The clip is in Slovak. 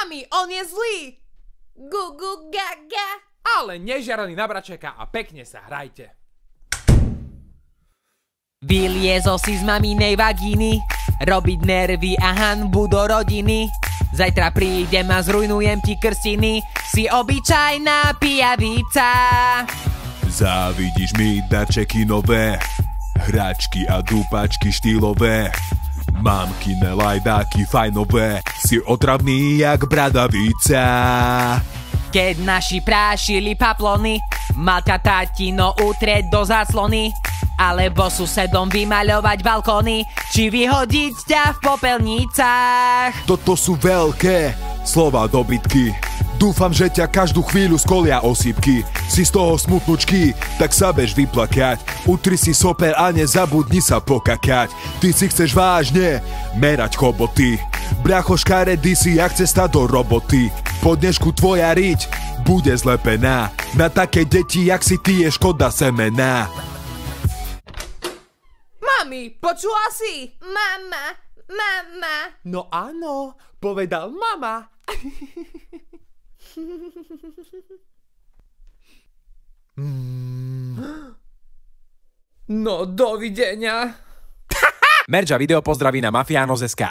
Mami, on je zlý! Gu, gu, ga, ga. Ale nežiarali na bračeka a pekne sa hrajte. Vyliezol si z maminej vagíny, robiť nervy a hanbu do rodiny. Zajtra prídem a zrujnujem ti krstiny, si obyčajná pijavica. Závidíš mi darčeky nové, hračky a dúpačky štýlové. Mamkine lajdáky fajnové, si otravný jak bradavica. Keď naši prášili paplony, malka tatino utrieť do záclony, alebo susedom vymaľovať balkóny, či vyhodiť ťa v popelnicách. Toto sú veľké slova dobytky. Dúfam, že ťa každú chvíľu skolia osýpky. Si z toho smutnučky, tak sa bež vyplakať. Utri si soper a nezabudni sa pokakať. Ty si chceš vážne merať choboty. Bracho škaredý si jak cesta do roboty. Po dnešku tvoja riť bude zlepená. Na také deti, jak si ty, je škoda semená. Mami, počula si? Mama, mama. No áno, povedal mama. No dovidenia. Merča video pozdraví na Mafiános.sk.